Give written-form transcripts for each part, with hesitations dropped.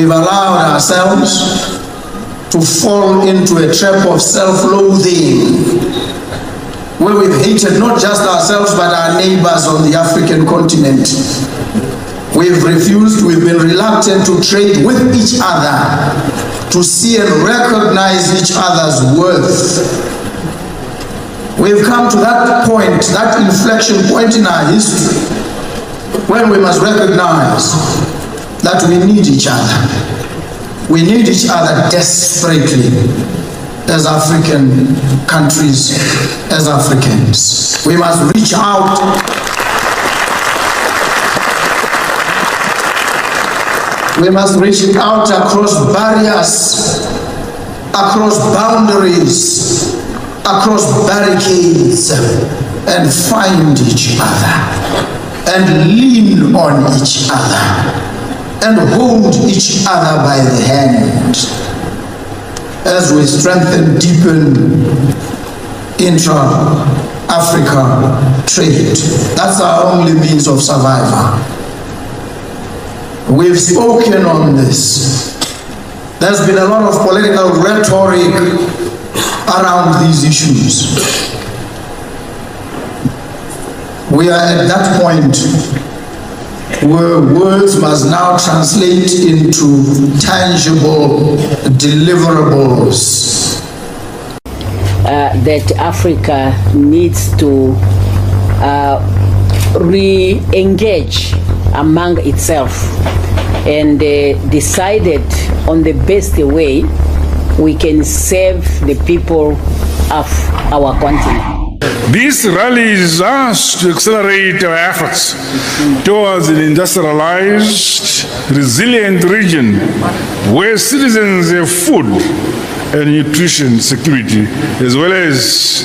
we've allowed ourselves to fall into a trap of self-loathing, where we've hated not just ourselves but our neighbors on the African continent. We've refused, we've been reluctant to trade with each other, to see and recognize each other's worth. We've come to that point, that inflection point in our history, when we must recognize that we need each other. We need each other desperately as African countries, as Africans. We must reach out. We must reach out across barriers, across boundaries, across barricades, and find each other, and lean on each other, and hold each other by the hand as we strengthen, deepen intra-Africa trade. That's our only means of survival. We've spoken on this. There's been a lot of political rhetoric around these issues. We are at that point where words must now translate into tangible deliverables. That Africa needs to re-engage among itself and decided on the best way we can serve the people of our continent. This rallies us to accelerate our efforts towards an industrialized, resilient region where citizens have food and nutrition security, as well as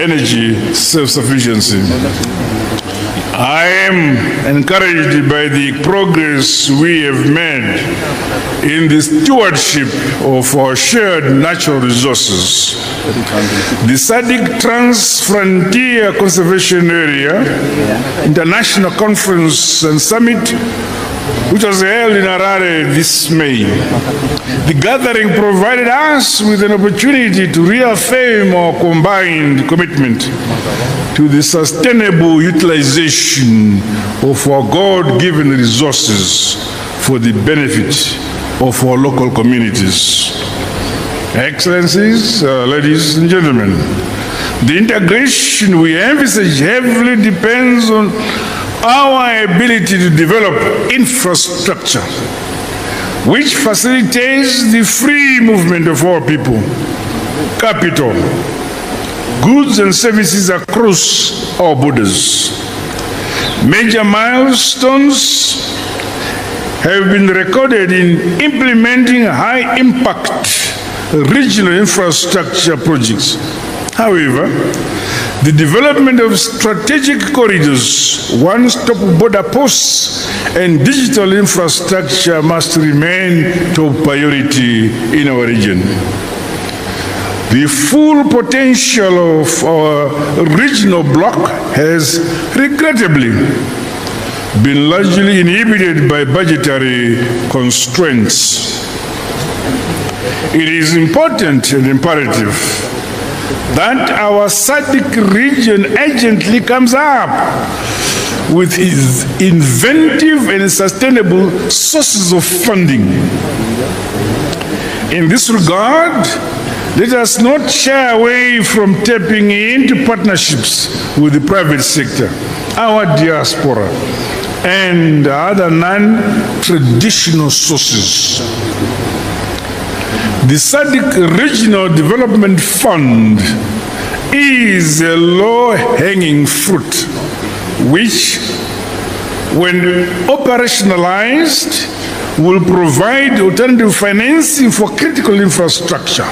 energy self-sufficiency. I am encouraged by the progress we have made in the stewardship of our shared natural resources. The SADC Trans-Frontier Conservation Area International Conference and Summit, which was held in Harare this May. The gathering provided us with an opportunity to reaffirm our combined commitment to the sustainable utilization of our God-given resources for the benefit of our local communities. Excellencies, ladies and gentlemen, the integration we envisage heavily depends on our ability to develop infrastructure which facilitates the free movement of our people, capital, goods and services across our borders. Major milestones have been recorded in implementing high-impact regional infrastructure projects. However, the development of strategic corridors, one-stop border posts, and digital infrastructure must remain top priority in our region. The full potential of our regional bloc has regrettably been largely inhibited by budgetary constraints. It is important and imperative that our SADC region urgently comes up with its inventive and sustainable sources of funding. In this regard, let us not shy away from tapping into partnerships with the private sector, our diaspora, and other non-traditional sources. The SADC Regional Development Fund is a low-hanging fruit which, when operationalized, will provide alternative financing for critical infrastructure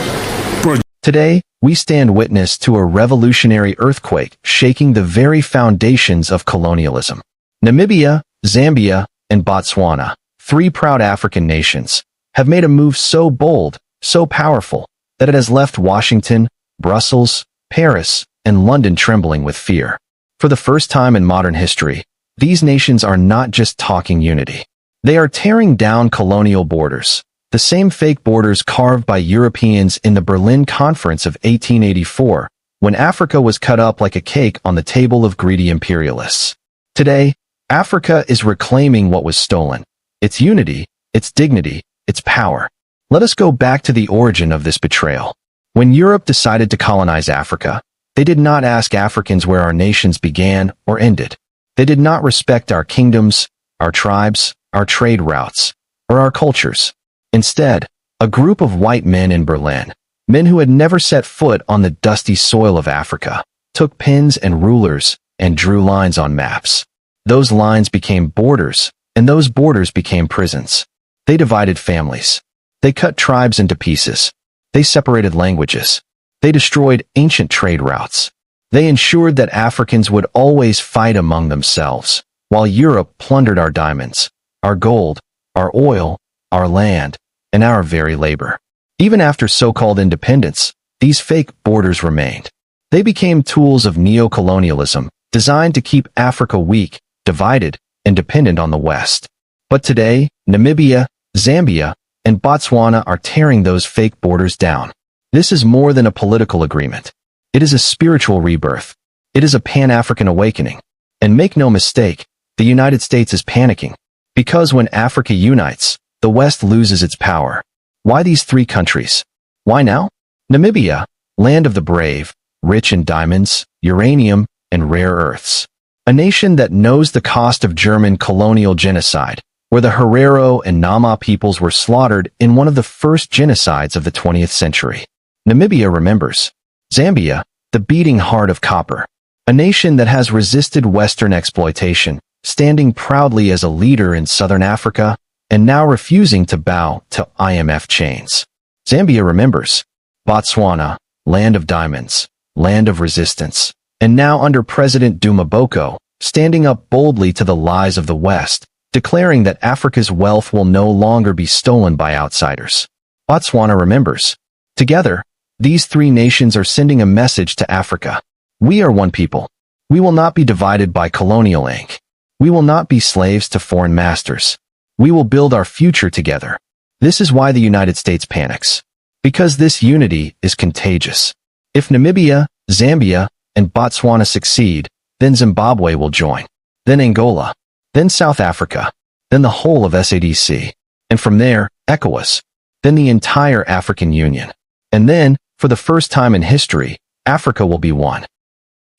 projects. Today, we stand witness to a revolutionary earthquake shaking the very foundations of colonialism. Namibia, Zambia, and Botswana, three proud African nations, have made a move so bold, so powerful, that it has left Washington, Brussels, Paris, and London trembling with fear. For the first time in modern history, these nations are not just talking unity. They are tearing down colonial borders, the same fake borders carved by Europeans in the Berlin Conference of 1884, when Africa was cut up like a cake on the table of greedy imperialists. Today, Africa is reclaiming what was stolen: its unity, its dignity, its power. Let us go back to the origin of this betrayal. When Europe decided to colonize Africa, they did not ask Africans where our nations began or ended. They did not respect our kingdoms, our tribes, our trade routes, or our cultures. Instead, a group of white men in Berlin, men who had never set foot on the dusty soil of Africa, took pens and rulers and drew lines on maps. Those lines became borders, and those borders became prisons. They divided families. They cut tribes into pieces. They separated languages. They destroyed ancient trade routes. They ensured that Africans would always fight among themselves, while Europe plundered our diamonds, our gold, our oil, our land, and our very labor. Even after so-called independence, these fake borders remained. They became tools of neo-colonialism, designed to keep Africa weak, divided, and dependent on the West. But today, Namibia, Zambia, and Botswana are tearing those fake borders down. This is more than a political agreement. It is a spiritual rebirth. It is a Pan-African awakening. And make no mistake, the United States is panicking. Because when Africa unites, the West loses its power. Why these three countries? Why now? Namibia, land of the brave, rich in diamonds, uranium, and rare earths. A nation that knows the cost of German colonial genocide, where the Herero and Nama peoples were slaughtered in one of the first genocides of the 20th century. Namibia remembers. Zambia, the beating heart of copper. A nation that has resisted Western exploitation, standing proudly as a leader in Southern Africa, and now refusing to bow to IMF chains. Zambia remembers. Botswana, land of diamonds, land of resistance, and now under President Duma Boko, standing up boldly to the lies of the West, declaring that Africa's wealth will no longer be stolen by outsiders. Botswana remembers. Together, these three nations are sending a message to Africa. We are one people. We will not be divided by colonial ink. We will not be slaves to foreign masters. We will build our future together. This is why the United States panics. Because this unity is contagious. If Namibia, Zambia, and Botswana succeed, then Zimbabwe will join. Then Angola. Then South Africa. Then the whole of SADC. And from there, ECOWAS. Then the entire African Union. And then, for the first time in history, Africa will be one.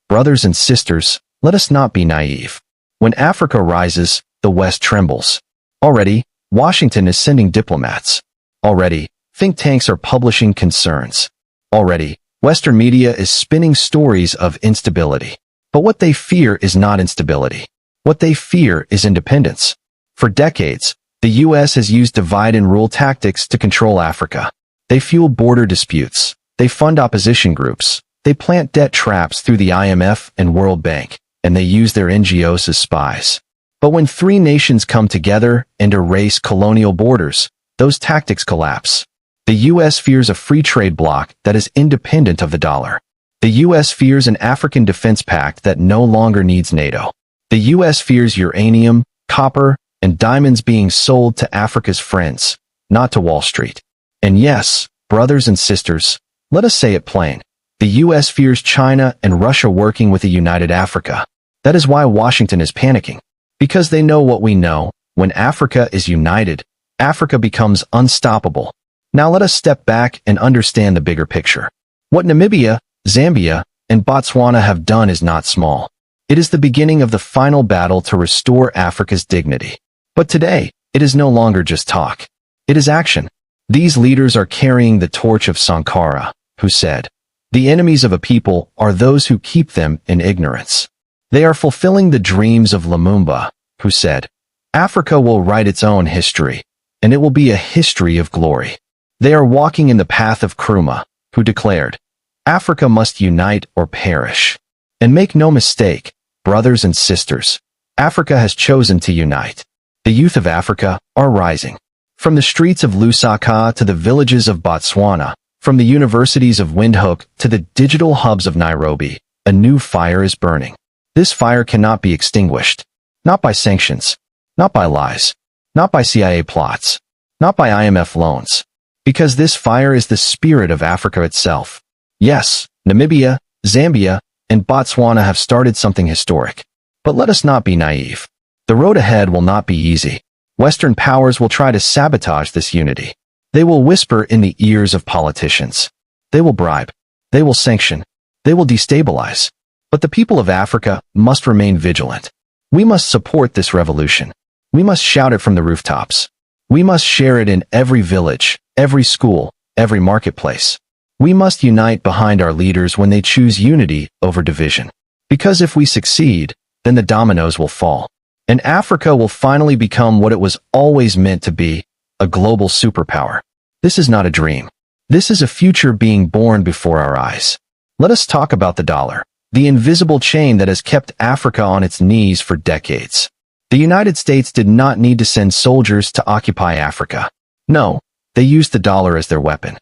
Brothers and sisters, let us not be naive. When Africa rises, the West trembles. Already, Washington is sending diplomats. Already, think tanks are publishing concerns. Already, Western media is spinning stories of instability. But what they fear is not instability. What they fear is independence. For decades, the U.S. has used divide and rule tactics to control Africa. They fuel border disputes. They fund opposition groups. They plant debt traps through the IMF and World Bank, and they use their NGOs as spies. But when three nations come together and erase colonial borders, those tactics collapse. The U.S. fears a free trade bloc that is independent of the dollar. The U.S. fears an African defense pact that no longer needs NATO. The U.S. fears uranium, copper, and diamonds being sold to Africa's friends, not to Wall Street. And yes, brothers and sisters, let us say it plain. The U.S. fears China and Russia working with a united Africa. That is why Washington is panicking. Because they know what we know. When Africa is united, Africa becomes unstoppable. Now let us step back and understand the bigger picture. What Namibia, Zambia, and Botswana have done is not small. It is the beginning of the final battle to restore Africa's dignity. But today, it is no longer just talk. It is action. These leaders are carrying the torch of Sankara, who said, "The enemies of a people are those who keep them in ignorance." They are fulfilling the dreams of Lumumba, who said, "Africa will write its own history, and it will be a history of glory." They are walking in the path of Nkrumah, who declared, "Africa must unite or perish." And make no mistake, brothers and sisters, Africa has chosen to unite. The youth of Africa are rising. From the streets of Lusaka to the villages of Botswana, from the universities of Windhoek to the digital hubs of Nairobi, a new fire is burning. This fire cannot be extinguished. Not by sanctions. Not by lies. not by CIA plots, not by IMF loans, because this fire is the spirit of Africa itself. Yes, Namibia, Zambia, and Botswana have started something historic. But let us not be naive. The road ahead will not be easy. Western powers will try to sabotage this unity. They will whisper in the ears of politicians. They will bribe. They will sanction. They will destabilize. But the people of Africa must remain vigilant. We must support this revolution. We must shout it from the rooftops. We must share it in every village, every school, every marketplace. We must unite behind our leaders when they choose unity over division. Because if we succeed, then the dominoes will fall. And Africa will finally become what it was always meant to be, a global superpower. This is not a dream. This is a future being born before our eyes. Let us talk about the dollar, the invisible chain that has kept Africa on its knees for decades. The United States did not need to send soldiers to occupy Africa. No, they used the dollar as their weapon.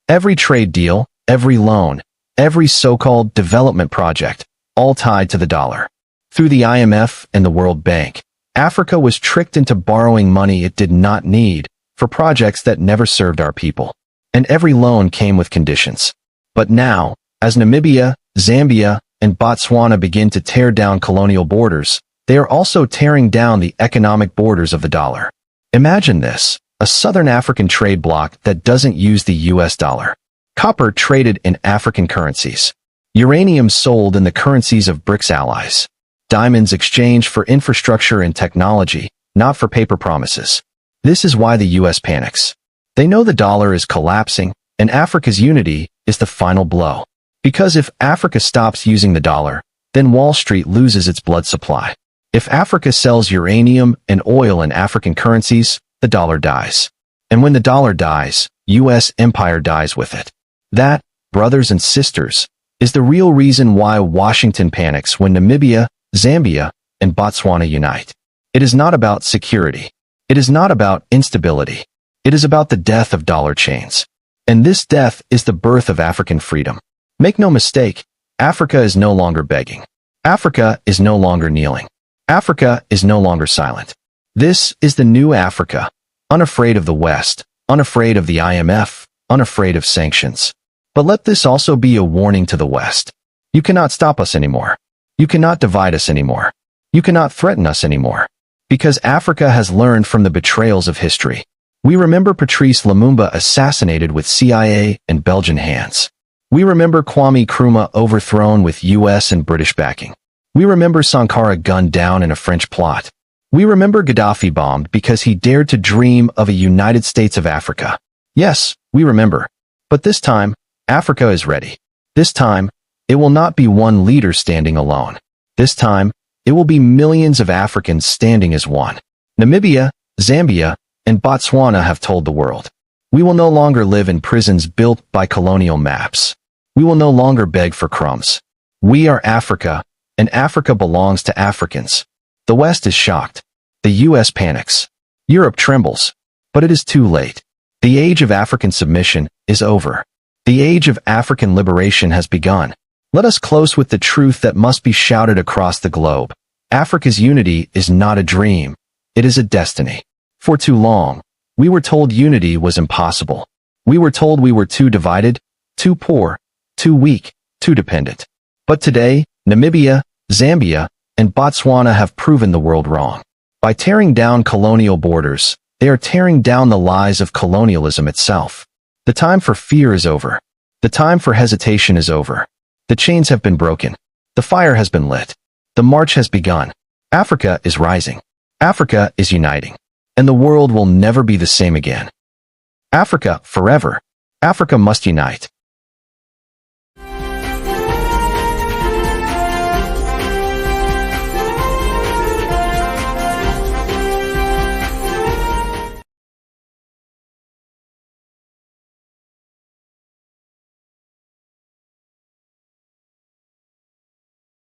Every trade deal, every loan, every so-called development project, all tied to the dollar. Through the IMF and the World Bank, Africa was tricked into borrowing money it did not need for projects that never served our people. And every loan came with conditions. But now, as Namibia, Zambia, and Botswana begin to tear down colonial borders, they are also tearing down the economic borders of the dollar. Imagine this, a southern African trade bloc that doesn't use the US dollar. Copper traded in African currencies. Uranium sold in the currencies of BRICS allies. Diamonds exchanged for infrastructure and technology, not for paper promises. This is why the US panics. They know the dollar is collapsing, and Africa's unity is the final blow. Because if Africa stops using the dollar, then Wall Street loses its blood supply. If Africa sells uranium and oil in African currencies, the dollar dies. And when the dollar dies, US empire dies with it. That, brothers and sisters, is the real reason why Washington panics when Namibia, Zambia, and Botswana unite. It is not about security. It is not about instability. It is about the death of dollar chains. And this death is the birth of African freedom. Make no mistake, Africa is no longer begging. Africa is no longer kneeling. Africa is no longer silent. This is the new Africa, unafraid of the West, unafraid of the IMF, unafraid of sanctions. But let this also be a warning to the West. You cannot stop us anymore. You cannot divide us anymore. You cannot threaten us anymore. Because Africa has learned from the betrayals of history. We remember Patrice Lumumba assassinated with CIA and Belgian hands. We remember Kwame Nkrumah overthrown with US and British backing. We remember Sankara gunned down in a French plot. We remember Gaddafi bombed because he dared to dream of a United States of Africa. Yes, we remember. But this time, Africa is ready. This time, it will not be one leader standing alone. This time, it will be millions of Africans standing as one. Namibia, Zambia, and Botswana have told the world. We will no longer live in prisons built by colonial maps. We will no longer beg for crumbs. We are Africa, and Africa belongs to Africans. The West is shocked. The US panics. Europe trembles. But it is too late. The age of African submission is over. The age of African liberation has begun. Let us close with the truth that must be shouted across the globe. Africa's unity is not a dream. It is a destiny. For too long, we were told unity was impossible. We were told we were too divided, too poor, too weak, too dependent. But today, Namibia, Zambia, and Botswana have proven the world wrong. By tearing down colonial borders, they are tearing down the lies of colonialism itself. The time for fear is over. The time for hesitation is over. The chains have been broken. The fire has been lit. The march has begun. Africa is rising. Africa is uniting. And the world will never be the same again. Africa, forever. Africa must unite.